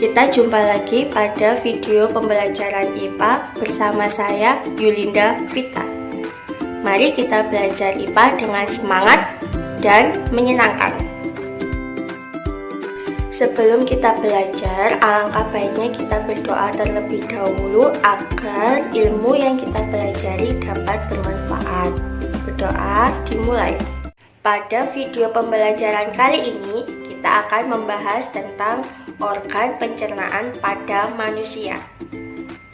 Kita jumpa lagi pada video pembelajaran IPA bersama saya, Yulinda Vita. Mari kita belajar IPA dengan semangat dan menyenangkan. Sebelum kita belajar, alangkah baiknya kita berdoa terlebih dahulu agar ilmu yang kita pelajari dapat bermanfaat. Berdoa dimulai. Pada video pembelajaran kali ini, kita akan membahas tentang organ pencernaan pada manusia.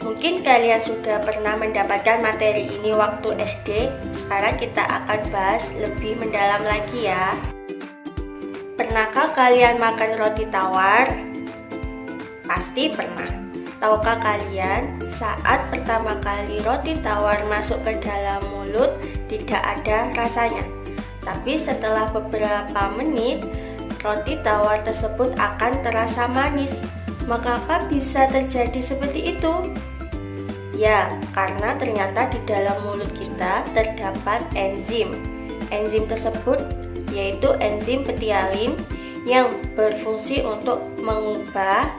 Mungkin kalian sudah pernah mendapatkan materi ini waktu SD. Sekarang kita akan bahas lebih mendalam lagi ya. Pernahkah kalian makan roti tawar? Pasti pernah. Tahukah kalian, saat pertama kali roti tawar masuk ke dalam mulut, tidak ada rasanya. Tapi setelah beberapa menit, roti tawar tersebut akan terasa manis. Mengapa bisa terjadi seperti itu? Ya, karena ternyata di dalam mulut kita terdapat enzim. Enzim tersebut yaitu enzim petialin yang berfungsi untuk mengubah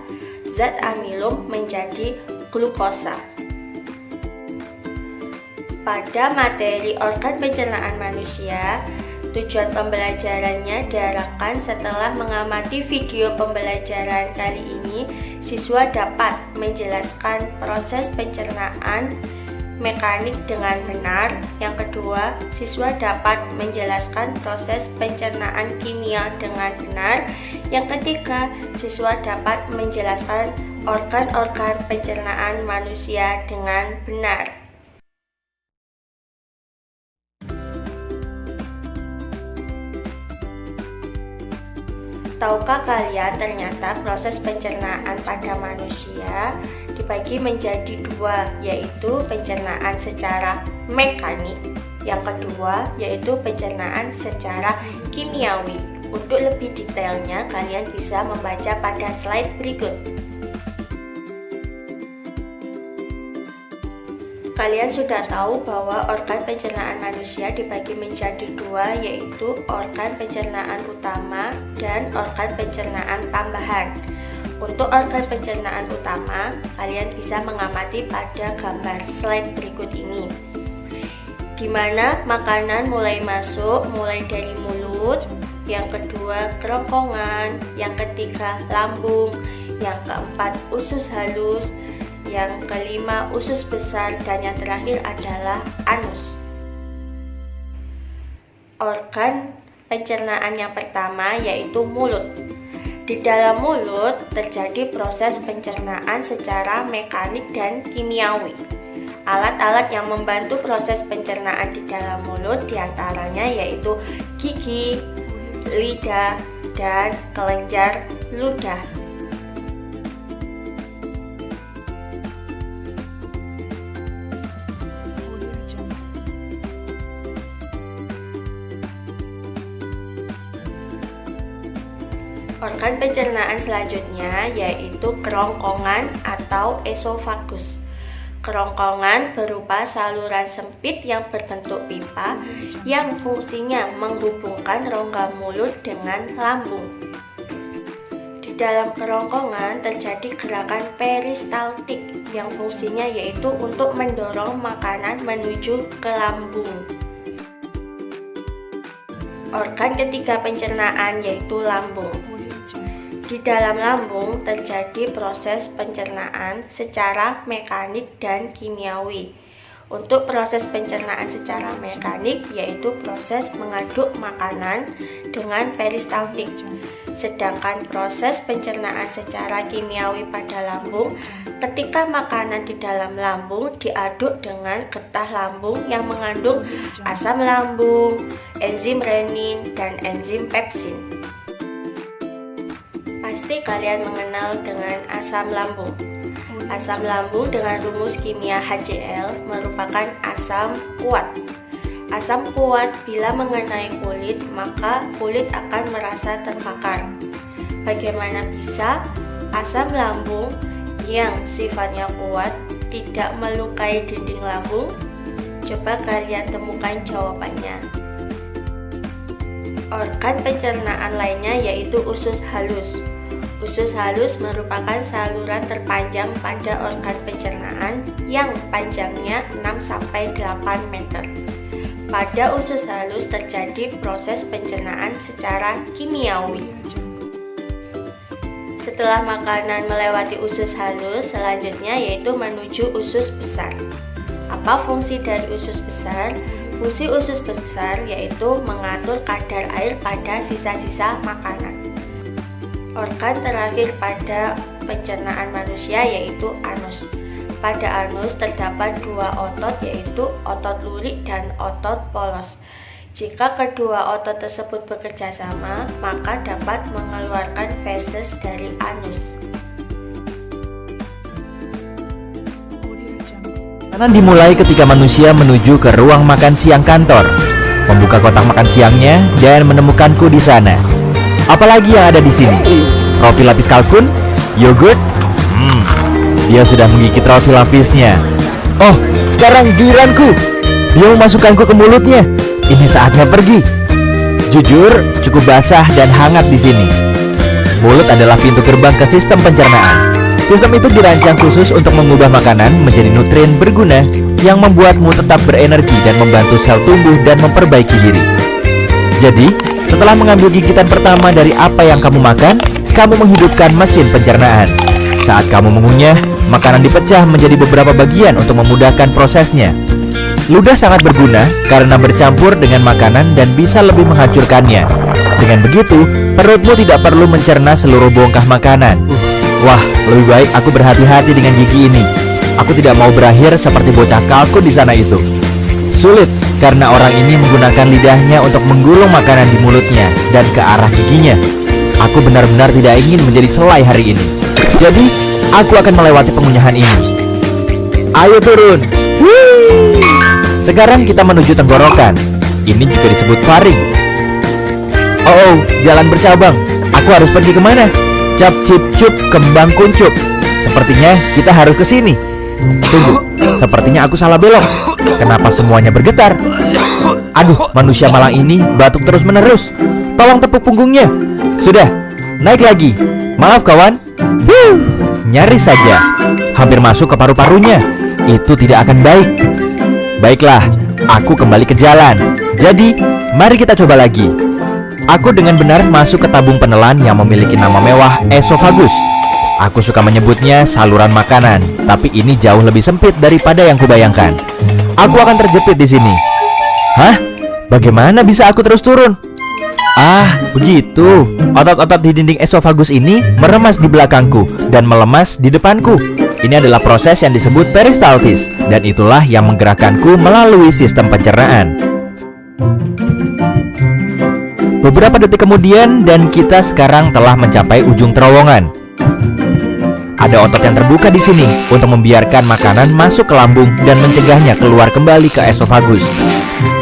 zat amilum menjadi glukosa. Pada materi organ pencernaan manusia, tujuan pembelajarannya diarahkan setelah mengamati video pembelajaran kali ini, siswa dapat menjelaskan proses pencernaan mekanik dengan benar. Yang kedua, siswa dapat menjelaskan proses pencernaan kimia dengan benar. Yang ketiga, siswa dapat menjelaskan organ-organ pencernaan manusia dengan benar. Tahukah kalian ternyata proses pencernaan pada manusia dibagi menjadi dua, yaitu pencernaan secara mekanik. Yang kedua yaitu pencernaan secara kimiawi. Untuk lebih detailnya kalian bisa membaca pada slide berikut. Kalian sudah tahu bahwa organ pencernaan manusia dibagi menjadi dua, yaitu organ pencernaan utama dan organ pencernaan tambahan. Untuk organ pencernaan utama, kalian bisa mengamati pada gambar slide berikut ini, di mana makanan mulai masuk, mulai dari mulut, yang kedua kerongkongan, yang ketiga lambung, yang keempat usus halus, yang kelima usus besar, dan yang terakhir adalah anus. Organ pencernaan yang pertama yaitu mulut. Di dalam mulut terjadi proses pencernaan secara mekanik dan kimiawi. Alat-alat yang membantu proses pencernaan di dalam mulut diantaranya yaitu gigi, lidah, dan kelenjar ludah. Organ pencernaan selanjutnya yaitu kerongkongan atau esofagus. Kerongkongan berupa saluran sempit yang berbentuk pipa yang fungsinya menghubungkan rongga mulut dengan lambung. Di dalam kerongkongan terjadi gerakan peristaltik yang fungsinya yaitu untuk mendorong makanan menuju ke lambung. Organ ketiga pencernaan yaitu lambung. Di dalam lambung terjadi proses pencernaan secara mekanik dan kimiawi. Untuk proses pencernaan secara mekanik yaitu proses mengaduk makanan dengan peristaltik. Sedangkan proses pencernaan secara kimiawi pada lambung, ketika makanan di dalam lambung diaduk dengan getah lambung yang mengandung asam lambung, enzim renin, dan enzim pepsin. Pasti kalian mengenal dengan asam lambung. Asam lambung dengan rumus kimia HCl merupakan asam kuat. Asam kuat bila mengenai kulit, maka kulit akan merasa terbakar. Bagaimana bisa asam lambung yang sifatnya kuat tidak melukai dinding lambung? Coba kalian temukan jawabannya. Organ pencernaan lainnya yaitu usus halus. Usus halus merupakan saluran terpanjang pada organ pencernaan yang panjangnya 6-8 meter. Pada usus halus terjadi proses pencernaan secara kimiawi. Setelah makanan melewati usus halus, selanjutnya yaitu menuju usus besar. Apa fungsi dari usus besar? Fungsi usus besar yaitu mengatur kadar air pada sisa-sisa makanan. Organ terakhir pada pencernaan manusia yaitu anus. Pada anus terdapat dua otot yaitu otot lurik dan otot polos. Jika kedua otot tersebut bekerja sama, maka dapat mengeluarkan feses dari anus. Makanan dimulai ketika manusia menuju ke ruang makan siang kantor, membuka kotak makan siangnya dan menemukanku di sana. Apalagi yang ada di sini? Roti lapis kalkun, yogurt. Dia sudah menggigit roti lapisnya. Oh, sekarang giliranku. Dia memasukkanku ke mulutnya. Ini saatnya pergi. Jujur, cukup basah dan hangat di sini. Mulut adalah pintu gerbang ke sistem pencernaan. Sistem itu dirancang khusus untuk mengubah makanan menjadi nutrien berguna yang membuatmu tetap berenergi dan membantu sel tumbuh dan memperbaiki diri. Jadi, setelah mengambil gigitan pertama dari apa yang kamu makan, kamu menghidupkan mesin pencernaan. Saat kamu mengunyah, makanan dipecah menjadi beberapa bagian untuk memudahkan prosesnya. Ludah sangat berguna karena bercampur dengan makanan dan bisa lebih menghancurkannya. Dengan begitu, perutmu tidak perlu mencerna seluruh bongkah makanan. Wah, lebih baik aku berhati-hati dengan gigi ini. Aku tidak mau berakhir seperti bocah kalkun di sana itu. Sulit, karena orang ini menggunakan lidahnya untuk menggulung makanan di mulutnya dan ke arah giginya. Aku benar-benar tidak ingin menjadi selai hari ini. Jadi, aku akan melewati pengunyahan ini. Ayo turun. Whee! Sekarang kita menuju tenggorokan. Ini juga disebut faring. Oh, jalan bercabang. Aku harus pergi kemana? Cap cip cup kembang kuncup. Sepertinya kita harus ke sini. Tunggu, sepertinya aku salah belok. Kenapa semuanya bergetar? Aduh, manusia malang ini batuk terus-menerus. Tolong tepuk punggungnya. Sudah, naik lagi. Maaf kawan. Nyaris saja. Hampir masuk ke paru-parunya. Itu tidak akan baik. Baiklah, aku kembali ke jalan. Jadi, mari kita coba lagi. Aku dengan benar masuk ke tabung penelan yang memiliki nama mewah esofagus. Aku suka menyebutnya saluran makanan, tapi ini jauh lebih sempit daripada yang kubayangkan. Aku akan terjepit di sini. Hah? Bagaimana bisa aku terus turun? Ah, begitu. Otot-otot di dinding esofagus ini meremas di belakangku dan melemas di depanku. Ini adalah proses yang disebut peristaltis, dan itulah yang menggerakkanku melalui sistem pencernaan. Beberapa detik kemudian dan kita sekarang telah mencapai ujung terowongan. Ada otot yang terbuka di sini untuk membiarkan makanan masuk ke lambung dan mencegahnya keluar kembali ke esofagus.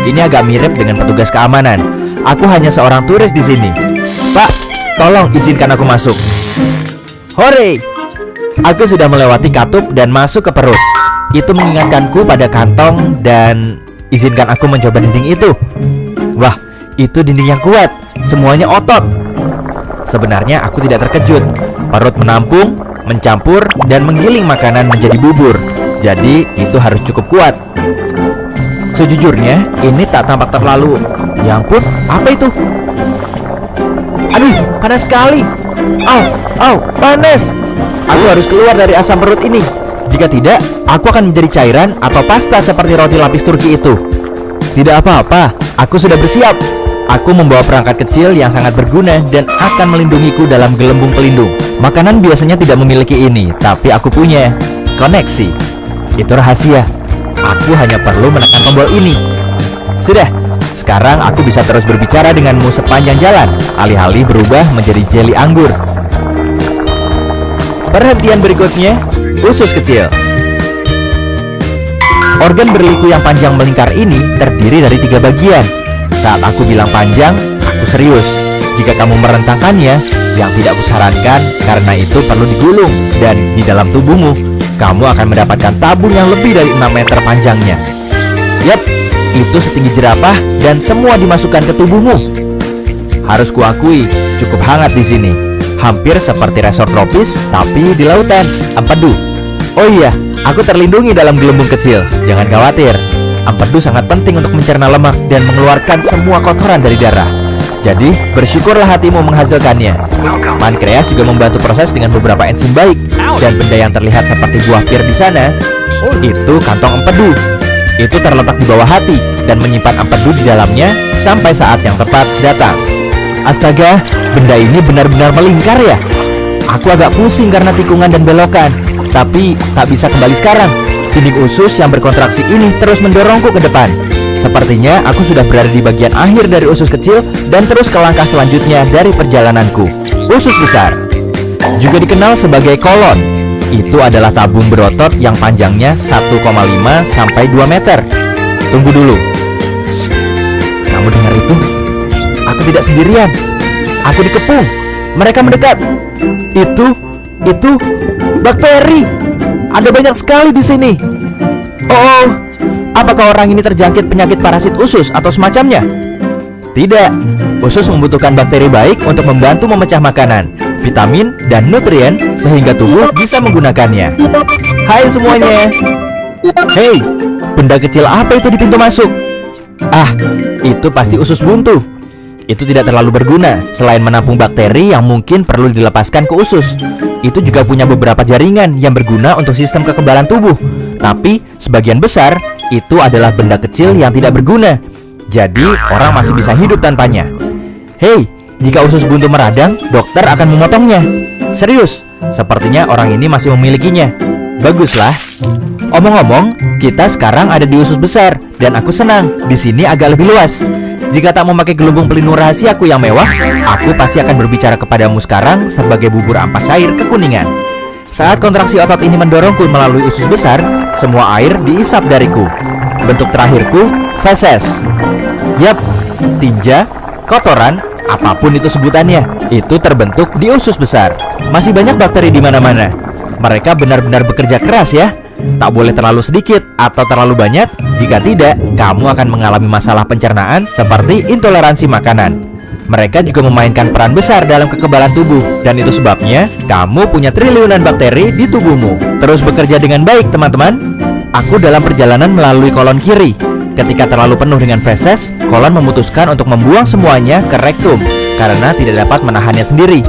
Ini agak mirip dengan petugas keamanan. Aku hanya seorang turis di sini. Pak, tolong izinkan aku masuk. Hore! Aku sudah melewati katup dan masuk ke perut. Itu mengingatkanku pada kantong dan izinkan aku mencoba dinding itu. Wah, itu dinding yang kuat. Semuanya otot. Sebenarnya aku tidak terkejut. Perut menampung, mencampur, dan menggiling makanan menjadi bubur. Jadi itu harus cukup kuat. Sejujurnya, ini tak tampak terlalu. Ya ampun, apa itu? Aduh, panas sekali. Au, panas. Aku harus keluar dari asam perut ini. Jika tidak, aku akan menjadi cairan atau pasta seperti roti lapis Turki itu. Tidak apa-apa, aku sudah bersiap. Aku membawa perangkat kecil yang sangat berguna dan akan melindungiku dalam gelembung pelindung. Makanan biasanya tidak memiliki ini, tapi aku punya koneksi. Itu rahasia. Aku hanya perlu menekan tombol ini. Sudah, sekarang aku bisa terus berbicara denganmu sepanjang jalan, alih-alih berubah menjadi jeli anggur. Perhentian berikutnya, usus kecil. Organ berliku yang panjang melingkar ini terdiri dari 3 bagian. Saat aku bilang panjang, aku serius. Jika kamu merentangkannya, yang tidak kusarankan karena itu perlu digulung. Dan di dalam tubuhmu, kamu akan mendapatkan tabung yang lebih dari 6 meter panjangnya. Yap, itu setinggi jerapah dan semua dimasukkan ke tubuhmu. Harus kuakui, cukup hangat di sini. Hampir seperti resort tropis, tapi di lautan, empedu. Oh iya, aku terlindungi dalam gelembung kecil. Jangan khawatir, empedu sangat penting untuk mencerna lemak dan mengeluarkan semua kotoran dari darah. Jadi, bersyukurlah hatimu menghasilkannya. Pankreas juga membantu proses dengan beberapa enzim baik. Dan benda yang terlihat seperti buah pir di sana, itu kantong empedu. Itu terletak di bawah hati dan menyimpan empedu di dalamnya sampai saat yang tepat datang. Astaga, benda ini benar-benar melingkar ya. Aku agak pusing karena tikungan dan belokan, tapi tak bisa kembali sekarang. Dinding usus yang berkontraksi ini terus mendorongku ke depan. Sepertinya aku sudah berada di bagian akhir dari usus kecil dan terus ke langkah selanjutnya dari perjalananku, usus besar. Juga dikenal sebagai kolon. Itu adalah tabung berotot yang panjangnya 1,5 sampai 2 meter. Tunggu dulu. Shh. Kamu dengar itu? Aku tidak sendirian. Aku dikepung. Mereka mendekat. Itu bakteri. Ada banyak sekali di sini. Oh, apakah orang ini terjangkit penyakit parasit usus atau semacamnya? Tidak. Usus membutuhkan bakteri baik untuk membantu memecah makanan, vitamin, dan nutrien sehingga tubuh bisa menggunakannya. Hai semuanya. Hei, benda kecil apa itu di pintu masuk? Ah, itu pasti usus buntu. Itu tidak terlalu berguna. Selain menampung bakteri yang mungkin perlu dilepaskan ke usus, itu juga punya beberapa jaringan yang berguna untuk sistem kekebalan tubuh. Tapi sebagian besar itu adalah benda kecil yang tidak berguna. Jadi orang masih bisa hidup tanpanya. Hei, jika usus buntu meradang, dokter akan memotongnya. Serius, sepertinya orang ini masih memilikinya. Baguslah. Omong-omong, kita sekarang ada di usus besar dan aku senang. Di sini agak lebih luas. Jika tak memakai gelembung pelindung rahasiaku yang mewah, aku pasti akan berbicara kepadamu sekarang sebagai bubur ampas air kekuningan. Saat kontraksi otot ini mendorongku melalui usus besar, semua air diisap dariku. Bentuk terakhirku, feses. Yap, tinja, kotoran, apapun itu sebutannya, itu terbentuk di usus besar. Masih banyak bakteri di mana-mana. Mereka benar-benar bekerja keras ya. Tak boleh terlalu sedikit atau terlalu banyak. Jika tidak, kamu akan mengalami masalah pencernaan seperti intoleransi makanan. Mereka juga memainkan peran besar dalam kekebalan tubuh. Dan itu sebabnya kamu punya triliunan bakteri di tubuhmu. Terus bekerja dengan baik teman-teman. Aku dalam perjalanan melalui kolon kiri. Ketika terlalu penuh dengan feses, kolon memutuskan untuk membuang semuanya ke rektum karena tidak dapat menahannya sendiri.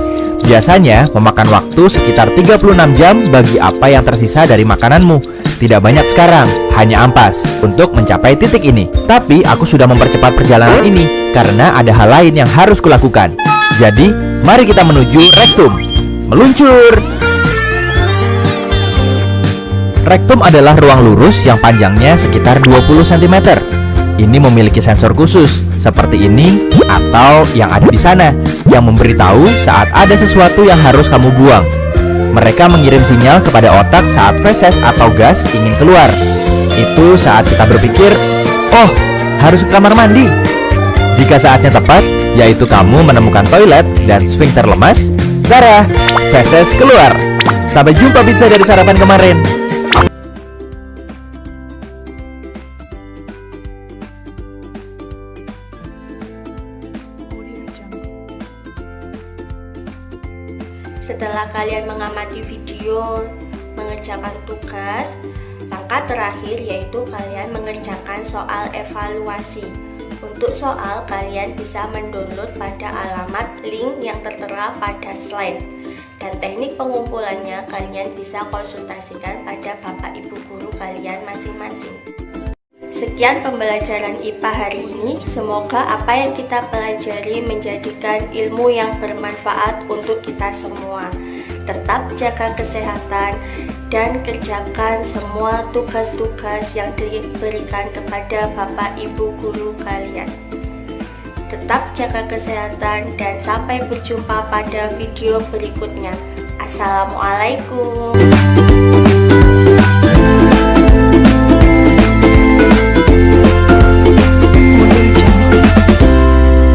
Biasanya memakan waktu sekitar 36 jam bagi apa yang tersisa dari makananmu. Tidak banyak sekarang, hanya ampas untuk mencapai titik ini. Tapi aku sudah mempercepat perjalanan ini karena ada hal lain yang harus kulakukan. Jadi, mari kita menuju rektum. Meluncur! Rektum adalah ruang lurus yang panjangnya sekitar 20 cm. Ini memiliki sensor khusus seperti ini atau yang ada di sana yang memberitahu saat ada sesuatu yang harus kamu buang. Mereka mengirim sinyal kepada otak saat feses atau gas ingin keluar. Itu saat kita berpikir, oh, harus ke kamar mandi. Jika saatnya tepat, yaitu kamu menemukan toilet dan sfinkter lemas, darah, feses keluar. Sampai jumpa pizza dari sarapan kemarin. Setelah kalian mengamati video mengerjakan tugas, langkah terakhir yaitu kalian mengerjakan soal evaluasi. Untuk soal, kalian bisa mendownload pada alamat link yang tertera pada slide. Dan teknik pengumpulannya kalian bisa konsultasikan pada Bapak Ibu guru kalian masing-masing. Sekian pembelajaran IPA hari ini. Semoga apa yang kita pelajari menjadikan ilmu yang bermanfaat untuk kita semua. Tetap jaga kesehatan dan kerjakan semua tugas-tugas yang diberikan kepada Bapak Ibu guru kalian. Tetap jaga kesehatan dan sampai berjumpa pada video berikutnya. Assalamualaikum.